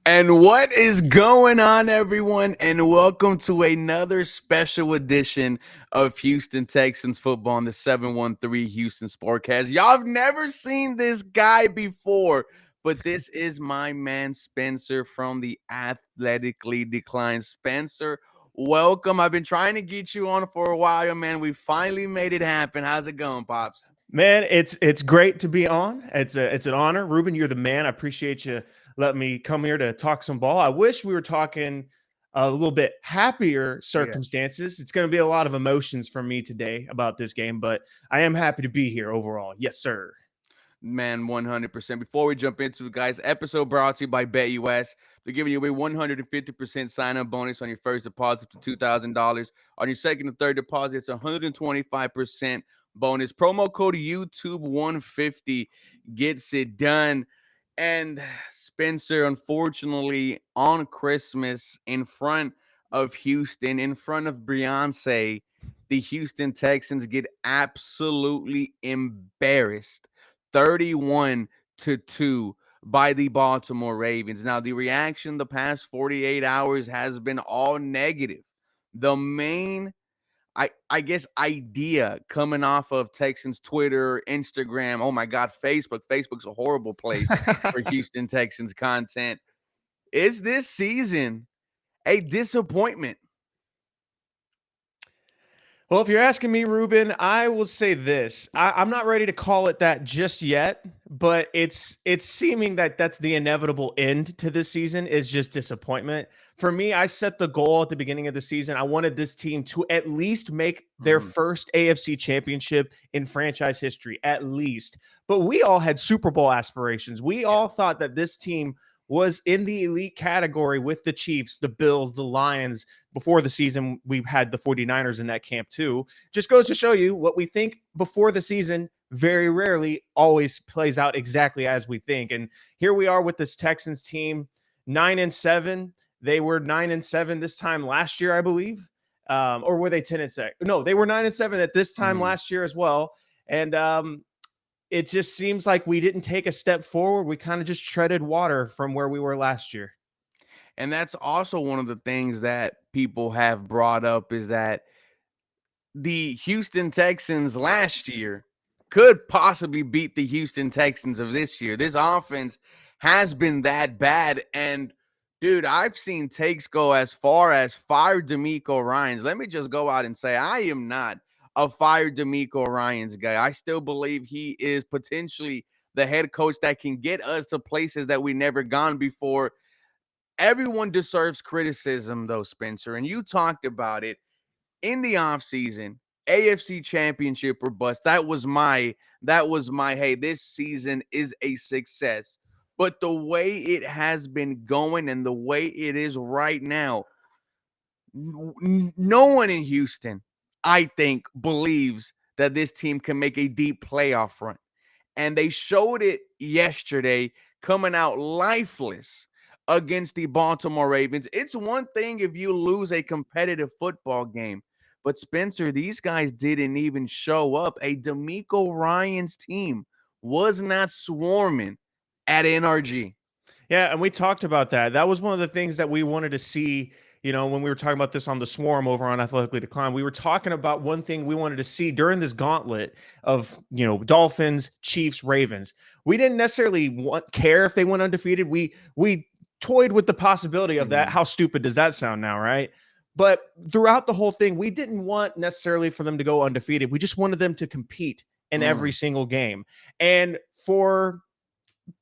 And what is going on, everyone? And welcome to another special edition of Houston Texans football on the 713 Houston Sportcast. Y'all have never seen this guy before, but this is my man Spencer from the Athletically Declined. Spencer, welcome. I've been trying to get you on for a while, man. We finally made it happen. How's it going, Pops? Man, it's great to be on. It's an honor. Ruben, you're the man. I appreciate you letting me come here to talk some ball. I wish we were talking a little bit happier Yeah. circumstances. It's going to be a lot of emotions from me today about this game, but I am happy to be here overall. Yes, sir. Man, 100%. Before we jump into it, guys, episode brought to you by BetUS. They're giving you a 150% sign-up bonus on your first deposit to $2,000. On your second and third deposit, it's 125% bonus. Promo code YouTube150 gets it done. And Spencer, unfortunately, on Christmas, in front of Houston, in front of Beyonce, the Houston Texans get absolutely embarrassed 31-2 by the Baltimore Ravens. Now, the reaction the past 48 hours has been all negative. The main, I guess, idea coming off of Texans Twitter, Instagram, oh my God, Facebook. Facebook's a horrible place for Houston Texans content. Is this season a disappointment? Well, if you're asking me, Ruben, I will say this. I'm not ready to call it that just yet, but it's seeming that that's the inevitable end to this season is just disappointment. For me, I set the goal at the beginning of the season. I wanted this team to at least make their first AFC championship in franchise history, at least. But we all had Super Bowl aspirations. We all thought that this team was in the elite category with the Chiefs, the Bills, the Lions. Before the season, we've had the 49ers in that camp too. Just goes to show you what we think before the season very rarely always plays out exactly as we think. And here we are with this Texans team, 9-7. They were 9-7 this time last year, I believe. Or were they 10-6? No, they were 9-7 at this time last year as well. And it just seems like we didn't take a step forward. We kind of just treaded water from where we were last year. And that's also one of the things that people have brought up is that the Houston Texans last year could possibly beat the Houston Texans of this year. This offense has been that bad. And dude, I've seen takes go as far as fire D'Amico Ryans. Let me just go out and say I am not a fire D'Amico Ryans guy. I still believe he is potentially the head coach that can get us to places that we never gone before. Everyone deserves criticism, though, Spencer, and you talked about it in the offseason. AFC Championship or bust. That was my hey, this season is a success. But the way it has been going and the way it is right now, no one in Houston, I think, believes that this team can make a deep playoff run. And they showed it yesterday, coming out lifeless against the Baltimore Ravens. It's one thing if you lose a competitive football game, but Spencer, these guys didn't even show up. A D'Amico Ryans team was not swarming at NRG. Yeah, and we talked about that. That was one of the things that we wanted to see, when we were talking about this on the Swarm over on Athletically Decline. We were talking about one thing we wanted to see during this gauntlet of, Dolphins, Chiefs, Ravens. We didn't necessarily care if they went undefeated. We toyed with the possibility of that. How stupid does that sound now, right? But throughout the whole thing, we didn't want necessarily for them to go undefeated. We just wanted them to compete in every single game. And for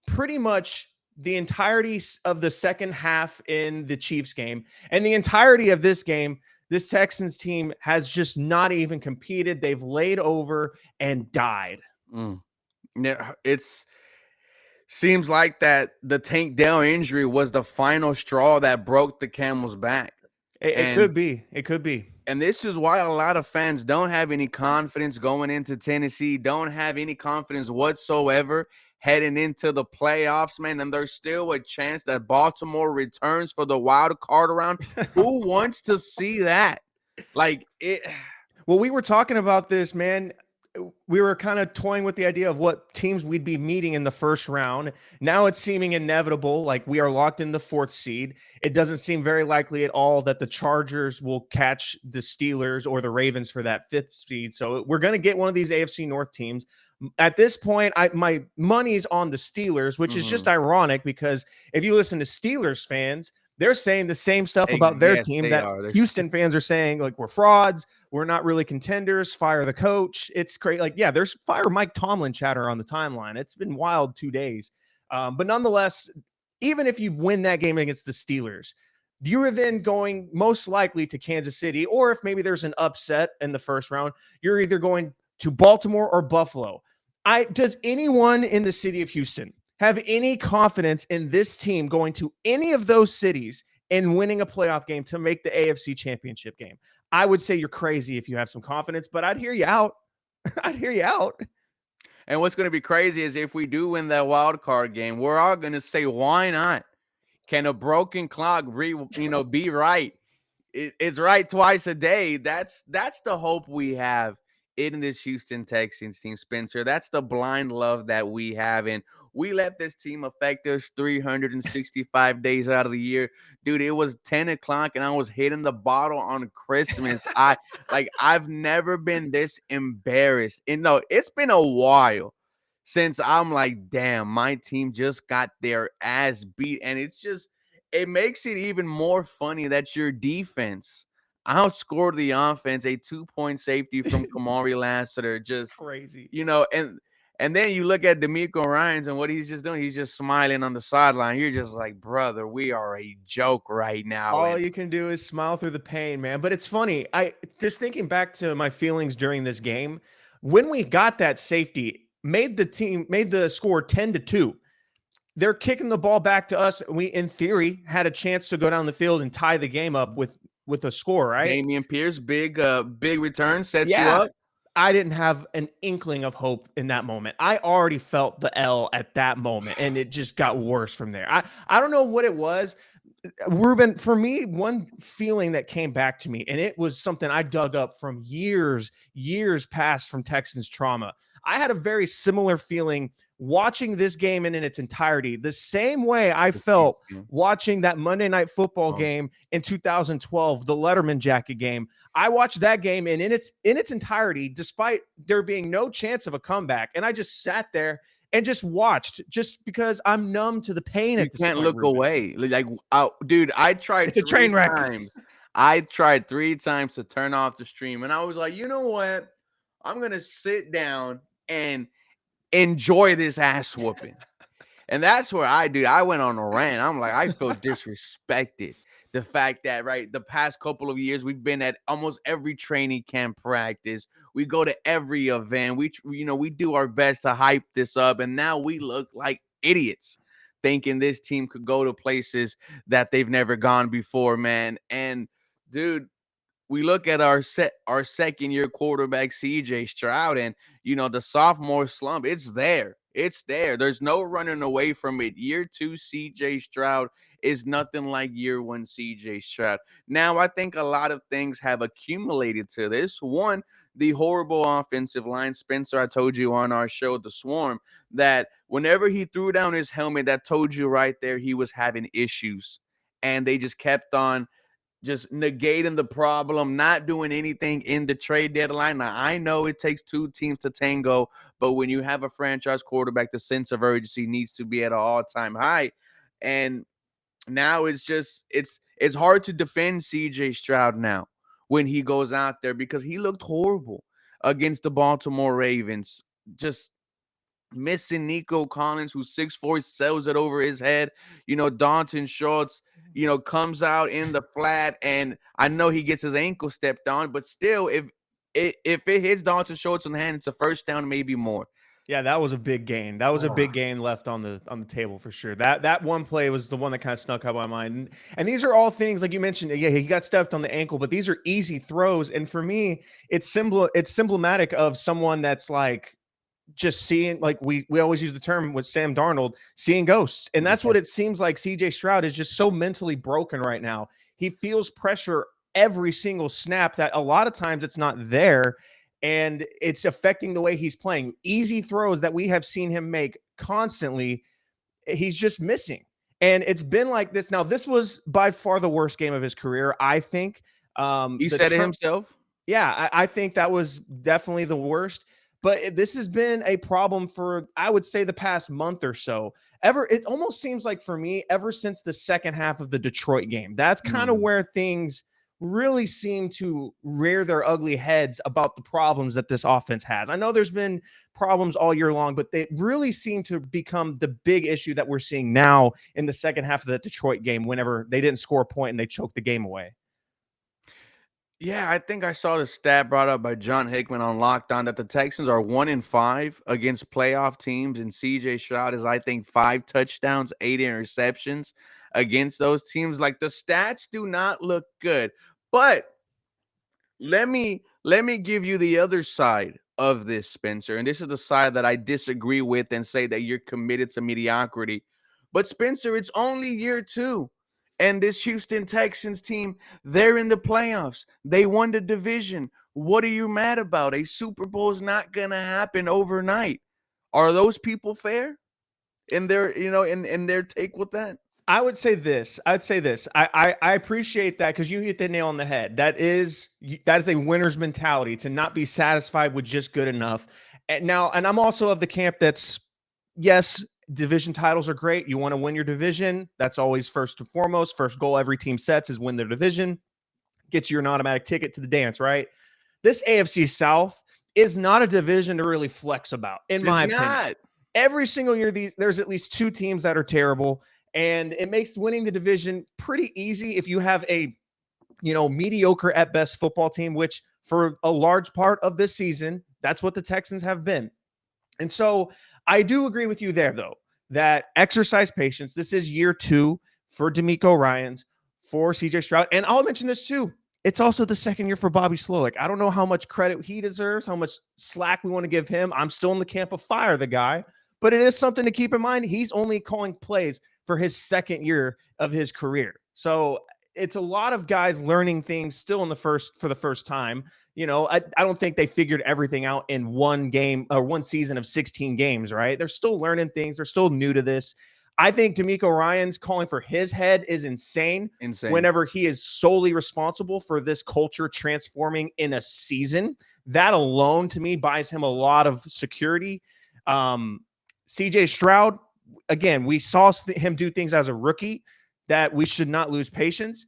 pretty much the entirety of the second half in the Chiefs game and the entirety of this game, this Texans team has just not even competed. They've laid over and died. Yeah, it's seems like that the Tank Dell injury was the final straw that broke the camel's back. It could be. It could be. And this is why a lot of fans don't have any confidence going into Tennessee, don't have any confidence whatsoever heading into the playoffs, man. And there's still a chance that Baltimore returns for the wild card round. Who wants to see that? Like it. Well, we were talking about this, man. we were kind of toying with the idea of what teams we'd be meeting in the first round. Now it's seeming inevitable. Like we are locked in the 4th seed. It doesn't seem very likely at all that the Chargers will catch the Steelers or the Ravens for that 5th seed. So we're going to get one of these AFC North teams. At this point, my money's on the Steelers, which is just ironic because if you listen to Steelers fans, they're saying the same stuff about their Yes, team they that are. Houston fans are saying, like, we're frauds. We're not really contenders. Fire the coach. It's great. Like, yeah, there's fire Mike Tomlin chatter on the timeline. It's been wild 2 days. But nonetheless, even if you win that game against the Steelers, you are then going most likely to Kansas City, or if maybe there's an upset in the first round, you're either going to Baltimore or Buffalo. Does anyone in the city of Houston have any confidence in this team going to any of those cities and winning a playoff game to make the AFC Championship game? I would say you're crazy if you have some confidence, but I'd hear you out. I'd hear you out. And what's going to be crazy is if we do win that wild card game, we're all going to say, why not? Can a broken clock be right? It's right twice a day. That's the hope we have in this Houston Texans team, Spencer. That's the blind love that we have. And we let this team affect us 365 days out of the year. Dude, it was 10 o'clock and I was hitting the bottle on Christmas. I've never been this embarrassed. And no, it's been a while since I'm like, damn, my team just got their ass beat. And it makes it even more funny that your defense outscored the offense, a 2-point safety from Kamari Lassiter. Just Crazy. And then you look at D'Amico Ryans and what he's just doing. He's just smiling on the sideline. You're just like, brother, we are a joke right now. All you can do is smile through the pain, man. But it's funny. I just thinking back to my feelings during this game, when we got that safety, made the score 10-2. They're kicking the ball back to us. We, in theory, had a chance to go down the field and tie the game up with a score, right? Damian Pierce, big return, sets you up. I didn't have an inkling of hope in that moment. I already felt the L at that moment, and it just got worse from there. I don't know what it was. Ruben, for me, one feeling that came back to me, and it was something I dug up from years past from Texans trauma. I had a very similar feeling watching this game in its entirety, the same way I felt watching that Monday Night Football game in 2012, the Letterman jacket game. I watched that game and in its entirety, despite there being no chance of a comeback. And I just sat there and just watched, just because I'm numb to the pain. You can't look away. Like, dude, I tried. It's a train wreck. I tried 3 times to turn off the stream, and I was like, you know what? I'm gonna sit down and enjoy this ass whooping. And that's where I went on a rant. I'm like, I feel disrespected. The fact that, right, the past couple of years, we've been at almost every training camp practice. We go to every event. We do our best to hype this up. And now we look like idiots thinking this team could go to places that they've never gone before, man. And, dude, we look at our second-year quarterback, CJ Stroud, and, the sophomore slump, it's there. It's there. There's no running away from it. Year 2 CJ Stroud is nothing like year 1 CJ Stroud. Now, I think a lot of things have accumulated to this. One, the horrible offensive line. Spencer, I told you on our show, The Swarm, that whenever he threw down his helmet, that told you right there he was having issues. And they just kept on just negating the problem, not doing anything in the trade deadline. Now, I know it takes 2 teams to tango, but when you have a franchise quarterback, the sense of urgency needs to be at an all-time high. And now it's hard to defend CJ Stroud now when he goes out there, because he looked horrible against the Baltimore Ravens. Just missing Nico Collins, who's 6'4", sells it over his head. Dalton Schultz, comes out in the flat, and I know he gets his ankle stepped on, but still, if it hits Dalton Schultz in the hand, it's a first down, maybe more. Yeah, that was a big gain. That was a big gain left on the table for sure. That one play was the one that kind of snuck up my mind. And these are all things, like you mentioned, yeah, he got stepped on the ankle, but these are easy throws. And for me, it's symptomatic of someone that's like just seeing, like we always use the term with Sam Darnold, seeing ghosts. And that's what it seems like. CJ Stroud is just so mentally broken right now. He feels pressure every single snap that a lot of times it's not there. and it's affecting the way he's playing. Easy throws that we have seen him make constantly, he's just missing. And it's been like this. Now, this was by far the worst game of his career, I think. He said it himself. Yeah, I think that was definitely the worst. But this has been a problem for, I would say, the past month or so. It almost seems like for me, ever since the second half of the Detroit game, that's kind of where things really seem to rear their ugly heads about the problems that this offense has. I know there's been problems all year long, but they really seem to become the big issue that we're seeing now in the second half of the Detroit game, whenever they didn't score a point and they choked the game away. Yeah, I think I saw the stat brought up by John Hickman on Lockdown that the Texans are 1-5 against playoff teams, and CJ Stroud is, I think, 5 touchdowns, 8 interceptions against those teams. Like, the stats do not look good. But let me give you the other side of this, Spencer. And this is the side that I disagree with and say that you're committed to mediocrity. But Spencer, it's only year 2. And this Houston Texans team, they're in the playoffs. They won the division. What are you mad about? A Super Bowl is not going to happen overnight. Are those people fair in their, in their take with that? I would say this. I appreciate that, because you hit the nail on the head. That is a winner's mentality, to not be satisfied with just good enough. And I'm also of the camp that's, yes, division titles are great. You want to win your division. That's always first and foremost. First goal every team sets is win their division. Gets you an automatic ticket to the dance, right? This AFC South is not a division to really flex about, in my opinion. Every single year, there's at least 2 teams that are terrible. And it makes winning the division pretty easy if you have a, mediocre at best football team, which for a large part of this season, that's what the Texans have been. And so I do agree with you there, though, that exercise patience. This is year 2 for D'Amico Ryans, for CJ Stroud. And I'll mention this too. It's also the second year for Bobby Slowick. I don't know how much credit he deserves, how much slack we want to give him. I'm still in the camp of fire the guy, but it is something to keep in mind. He's only calling plays for his second year of his career. So it's a lot of guys learning things still for the first time. I don't think they figured everything out in one game or one season of 16 games, right? They're still learning things. They're still new to this. I think D'Amico Ryans calling for his head is insane. Whenever he is solely responsible for this culture transforming in a season. That alone, to me, buys him a lot of security. CJ Stroud, again, we saw him do things as a rookie that we should not lose patience.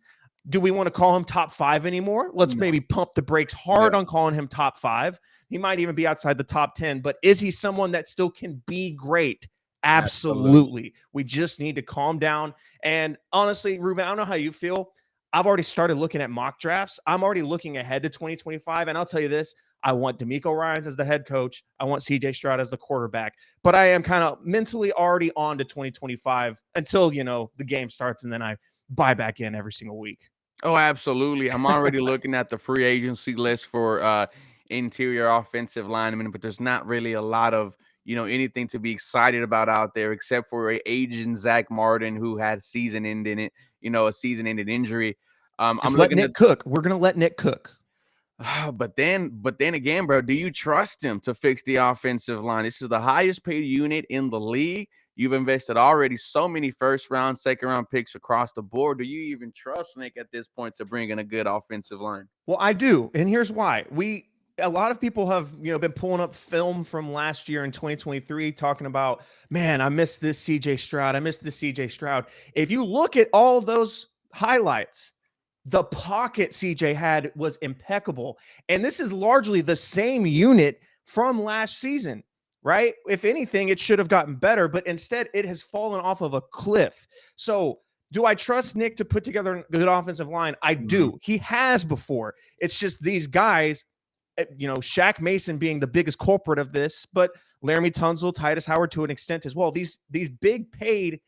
Do we want to call him top 5 anymore? Let's maybe pump the brakes hard on calling him top 5. He might even be outside the top 10, but is he someone that still can be great? Absolutely. We just need to calm down. And honestly, Ruben, I don't know how you feel. I've already started looking at mock drafts. I'm already looking ahead to 2025. And I'll tell you this, I want D'Amico Ryans as the head coach. I want CJ Stroud as the quarterback. But I am kind of mentally already on to 2025 until, the game starts, and then I buy back in every single week. Oh, absolutely. I'm already looking at the free agency list for interior offensive linemen, but there's not really a lot of, anything to be excited about out there, except for a aging Zach Martin who had a season-ending injury. I'm letting Nick cook. We're going to let Nick cook. But then again, bro, do you trust him to fix the offensive line? This is the highest paid unit in the league. You've invested already so many first-round, second-round picks across the board. Do you even trust Nick at this point to bring in a good offensive line? Well, I do, and here's why. A lot of people have, been pulling up film from last year in 2023 talking about, man, I missed this CJ Stroud. I missed this CJ Stroud. If you look at all those highlights, the pocket CJ had was impeccable. And this is largely the same unit from last season, right? If anything, it should have gotten better, but instead it has fallen off of a cliff. So do I trust Nick to put together a good offensive line? I do. He has before. It's just these guys, Shaq Mason being the biggest culprit of this, but Laramie Tunsil, Titus Howard to an extent as well. These big paid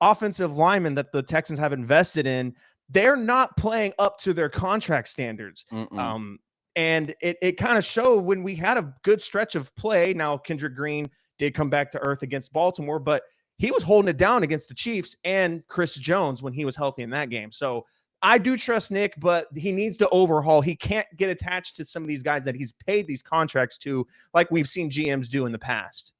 offensive linemen that the Texans have invested in, they're not playing up to their contract standards. And it kind of showed when we had a good stretch of play. Now, Kendrick Green did come back to earth against Baltimore, but he was holding it down against the Chiefs and Chris Jones when he was healthy in that game. So I do trust Nick, but he needs to overhaul. He can't get attached to some of these guys that he's paid these contracts to, like we've seen GMs do in the past.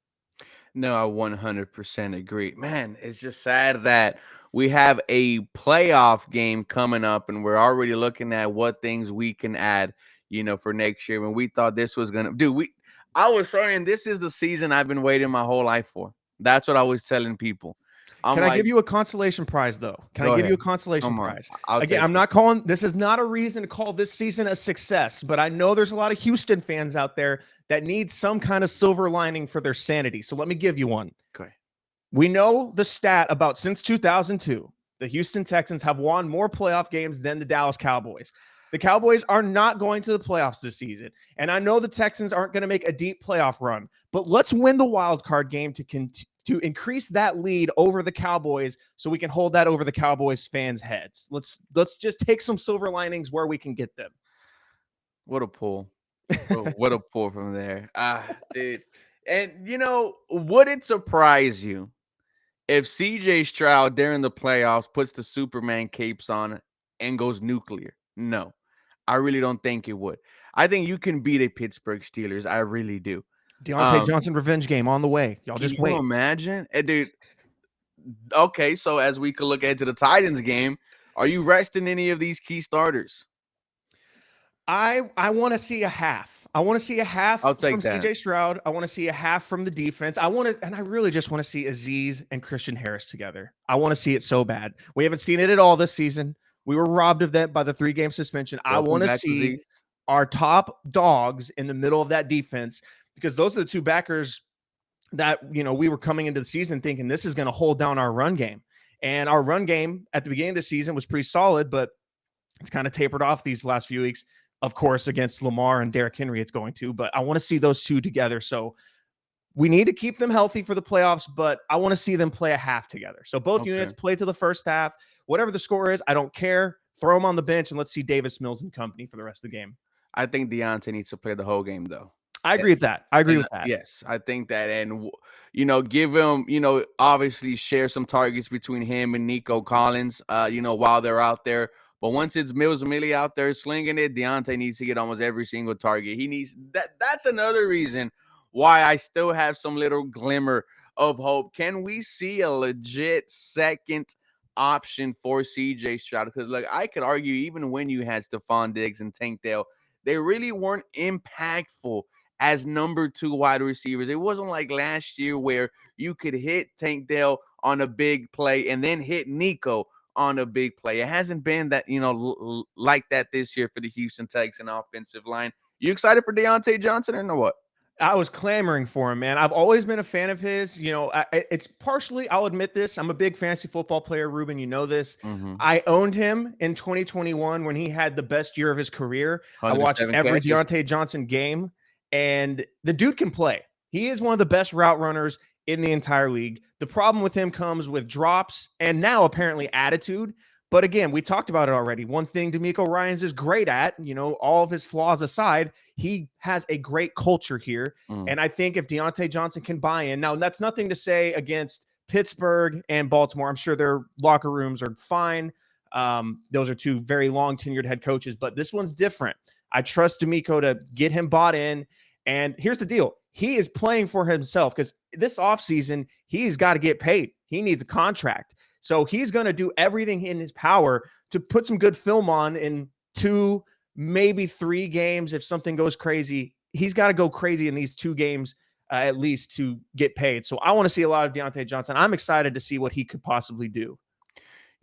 No, I 100% agree. Man, it's just sad that we have a playoff game coming up and we're already looking at what things we can add, for next year when we thought this was going to do. I was saying this is the season I've been waiting my whole life for. That's what I was telling people. I'm Can I like, give you a consolation prize, though? Can I go give you a ahead. consolation Come on. prize? I'll Again, take I'm it. not calling this is not a reason to call this season a success, but I know there's a lot of Houston fans out there that need some kind of silver lining for their sanity. So let me give you one. Okay. We know the stat about since 2002, the Houston Texans have won more playoff games than the Dallas Cowboys. The Cowboys are not going to the playoffs this season. And I know the Texans aren't going to make a deep playoff run, but let's win the wild card game to increase that lead over the Cowboys so we can hold that over the Cowboys fans' heads. Let's just take some silver linings where we can get them. What a pull. What a pull from there. Dude. And would it surprise you if CJ Stroud during the playoffs puts the Superman capes on and goes nuclear? No, I really don't think it would. I think you can beat a Pittsburgh Steelers. I really do. Deontay Johnson revenge game on the way. Y'all Can just you wait. imagine? Dude, okay, so as we could look ahead to the Titans game, are you resting any of these key starters? I want to see a half. I want to see a half I'll take from that. CJ Stroud. I want to see a half from the defense. I really just want to see Aziz and Christian Harris together. I want to see it so bad. We haven't seen it at all this season. We were robbed of that by the 3-game suspension. I Welcome want to back, see Aziz. our top dogs in the middle of that defense because those are the two backers that, we were coming into the season thinking this is going to hold down our run game. And our run game at the beginning of the season was pretty solid, but it's kind of tapered off these last few weeks. Of course, against Lamar and Derrick Henry, it's going to, but I want to see those two together. So we need to keep them healthy for the playoffs, but I want to see them play a half together. So both units play to the first half. Whatever the score is, I don't care. Throw them on the bench and let's see Davis Mills and company for the rest of the game. I think Deontay needs to play the whole game, though. I agree with that. Yes, I think that. And, give him, obviously share some targets between him and Nico Collins, while they're out there. But once it's Mills and Millie out there slinging it, Deontay needs to get almost every single target. He needs that. That's another reason why I still have some little glimmer of hope. Can we see a legit second option for CJ Stroud? Because, I could argue even when you had Stephon Diggs and Tank Dell, they really weren't impactful as number 2 wide receivers. It wasn't like last year where you could hit Tank Dell on a big play and then hit Nico on a big play. It hasn't been that, like that this year for the Houston Texans offensive line. You excited for Deontay Johnson or no? What? I was clamoring for him, man. I've always been a fan of his. It's partially, I'll admit this. I'm a big fantasy football player, Ruben. You know this. I owned him in 2021 when he had the best year of his career. I watched every Deontay Johnson game, and the dude can play. He is one of the best route runners in the entire league. The problem with him comes with drops and now apparently attitude. But again, we talked about it already. One thing DeMeco Ryans is great at, all of his flaws aside, he has a great culture here. And I think if Deontay Johnson can buy in, now that's nothing to say against Pittsburgh and Baltimore. I'm sure their locker rooms are fine. Those are two very long tenured head coaches, but this one's different. I trust DeMeco to get him bought in. And here's the deal. He is playing for himself because this offseason, he's got to get paid. He needs a contract. So he's going to do everything in his power to put some good film on in 2, maybe 3 games. If something goes crazy, he's got to go crazy in these 2 games at least to get paid. So I want to see a lot of Deontay Johnson. I'm excited to see what he could possibly do.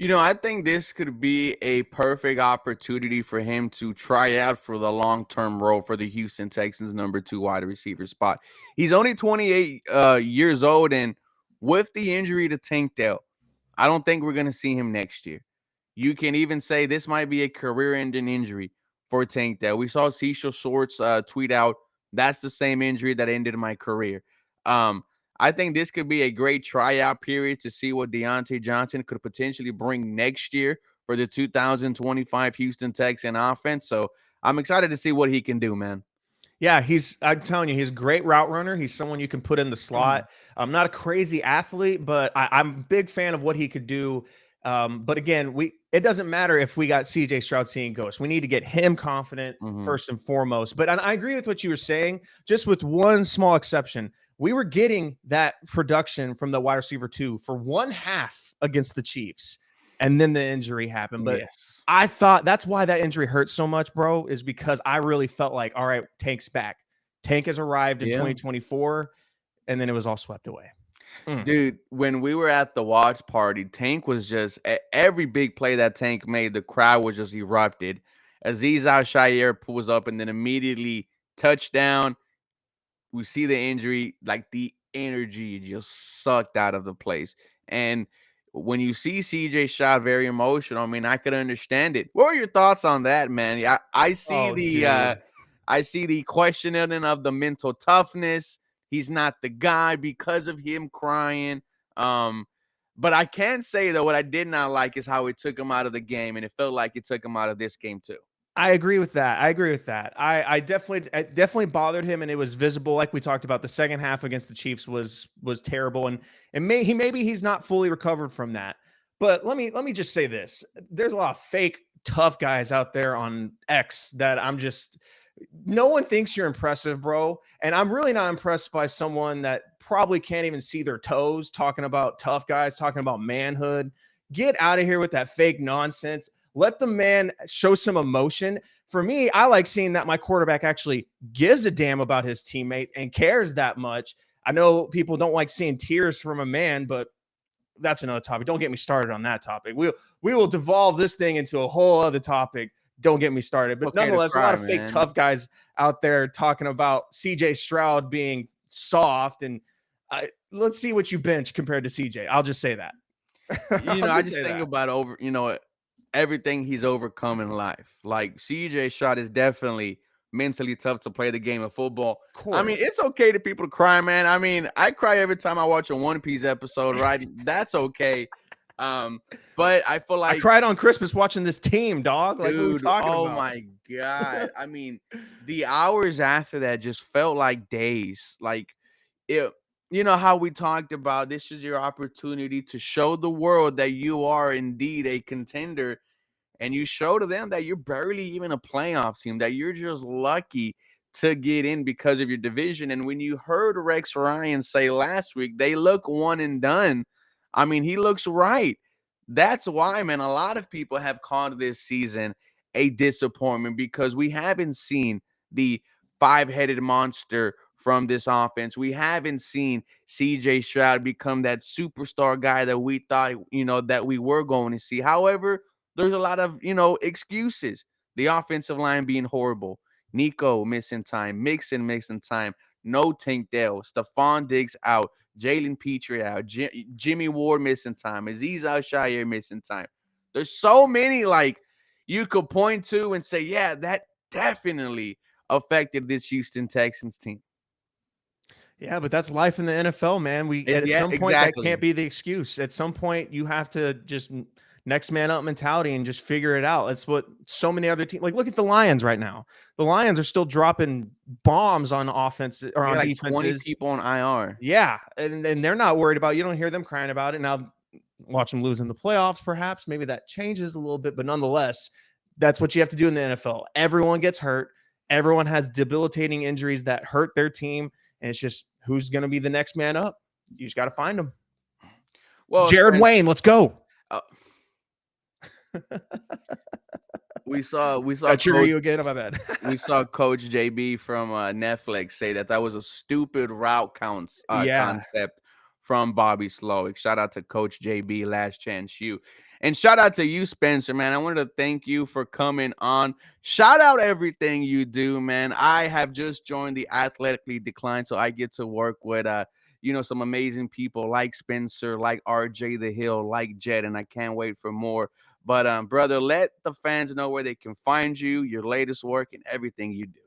I think this could be a perfect opportunity for him to try out for the long-term role for the Houston Texans number 2 wide receiver spot. He's only 28 years old, and with the injury to Tank Dell, I don't think we're going to see him next year. You can even say this might be a career-ending injury for Tank Dell. We saw Cecil Shorts tweet out, that's the same injury that ended my career. I think this could be a great tryout period to see what Deontay Johnson could potentially bring next year for the 2025 Houston Texans offense. So I'm excited to see what he can do, man. Yeah, I'm telling you, he's a great route runner. He's someone you can put in the slot. I'm not a crazy athlete, but I'm a big fan of what he could do But again, it doesn't matter if we got CJ Stroud seeing ghosts. We need to get him confident first and foremost. But I agree with what you were saying, just with one small exception. We were getting that production from the wide receiver 2 for one half against the Chiefs, and then the injury happened. But Yes. I thought that's why that injury hurt so much, bro, is because I really felt like, all right, Tank's back. Tank has arrived in 2024, and then it was all swept away. Dude, when we were at the watch party, Tank was just every big play that Tank made, the crowd was just erupted. Aziz Al-Shaair pulls up and then immediately touchdown. We see the injury, like the energy just sucked out of the place. And when you see CJ Stroud very emotional, I mean, I could understand it. What were your thoughts on that, man? Yeah, I see Dude. I see the questioning of the mental toughness. He's not the guy because of him crying. But I can say though, what I did not like is how it took him out of the game, and it felt like it took him out of this game too. I agree with that. I definitely bothered him, and it was visible. Like we talked about, the second half against the Chiefs was terrible, and maybe he's not fully recovered from that. But let me just say this: there's a lot of fake tough guys out there on X that no one thinks you're impressive, bro. And I'm really not impressed by someone that probably can't even see their toes talking about tough guys, talking about manhood. Get out of here with that fake nonsense. Let the man show some emotion. For me, I like seeing that my quarterback actually gives a damn about his teammate and cares that much. I know people don't like seeing tears from a man, but that's another topic. Don't get me started on that topic. We will devolve this thing into a whole other topic. Don't get me started. But nonetheless, a lot of fake tough guys out there talking about CJ Stroud being soft. And let's see what you bench compared to CJ. I'll just say that. I just think about everything he's overcome in life. Like CJ Stroud is definitely mentally tough to play the game of football. I mean, it's okay to people to cry, man. I mean, I cry every time I watch a One Piece episode, right? That's okay. But I feel like I cried on Christmas watching this team, dog. Like, dude, what are we talking about? Oh my God. I mean, the hours after that just felt like days. Like how we talked about this is your opportunity to show the world that you are indeed a contender, and you show to them that you're barely even a playoff team, that you're just lucky to get in because of your division. And when you heard Rex Ryan say last week, they look one and done. I mean, he looks right. That's why, man, a lot of people have called this season a disappointment because we haven't seen the five-headed monster from this offense. We haven't seen CJ Stroud become that superstar guy that we thought, that we were going to see. However, there's a lot of, excuses. The offensive line being horrible. Nico missing time. Mixon missing time. No Tank Dell. Stephon Diggs out. Jalen Petrie out. Jimmy Ward missing time. Aziz Al-Shaair missing time. There's so many you could point to and say, yeah, that definitely affected this Houston Texans team. Yeah, but that's life in the NFL, man. At some point that can't be the excuse. At some point you have to just next man up mentality and just figure it out. That's what so many other teams, like look at the Lions right now. The Lions are still dropping bombs on offense or on defenses. 20 people on IR. Yeah, and they're not worried about. You don't hear them crying about it. Now watch them lose in the playoffs, perhaps. Maybe that changes a little bit, but nonetheless, that's what you have to do in the NFL. Everyone gets hurt. Everyone has debilitating injuries that hurt their team, and it's just who's going to be the next man up. You just got to find them. Well, Jared Wayne, let's go. We saw. I cheer you again. On my bad. We saw Coach JB from Netflix say that was a stupid route concept from Bobby Slowick. Shout out to Coach JB, last chance you. And shout out to you, Spencer, man. I wanted to thank you for coming on. Shout out everything you do, man. I have just joined the Athletically Declined, so I get to work with some amazing people like Spencer, like RJ The Hill, like Jet, and I can't wait for more. But brother, let the fans know where they can find you, your latest work, and everything you do.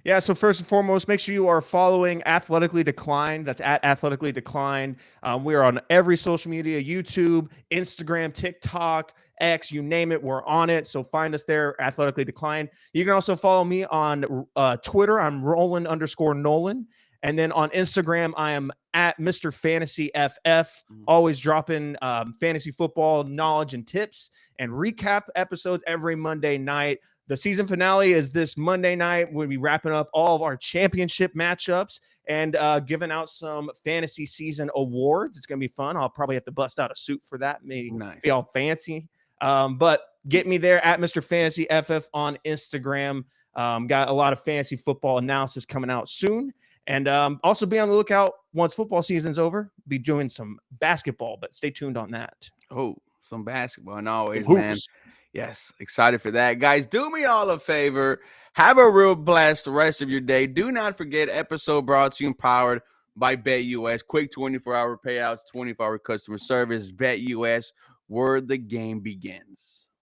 Yeah, so first and foremost, make sure you are following Athletically Declined. That's at Athletically Declined. We are on every social media, YouTube, Instagram, TikTok, X, you name it, we're on it. So find us there, Athletically Declined. You can also follow me on Twitter. I'm Roland_Nolan. And then on Instagram, I am at Mr. Fantasy FF, Mm. always dropping fantasy football knowledge and tips and recap episodes every Monday night. The season finale is this Monday night. We'll be wrapping up all of our championship matchups and giving out some fantasy season awards. It's going to be fun. I'll probably have to bust out a suit for that. Maybe Nice. be all fancy. But get me there at Mr. Fantasy FF on Instagram. Got a lot of fantasy football analysis coming out soon. And also be on the lookout once football season's over. Be doing some basketball, but stay tuned on that. Oh, some basketball. And always, Some man. hoops. Yes, excited for that. Guys, do me all a favor. Have a real blessed rest of your day. Do not forget, episode brought to you and powered by BetUS. Quick 24-hour payouts, 24-hour customer service. BetUS, where the game begins.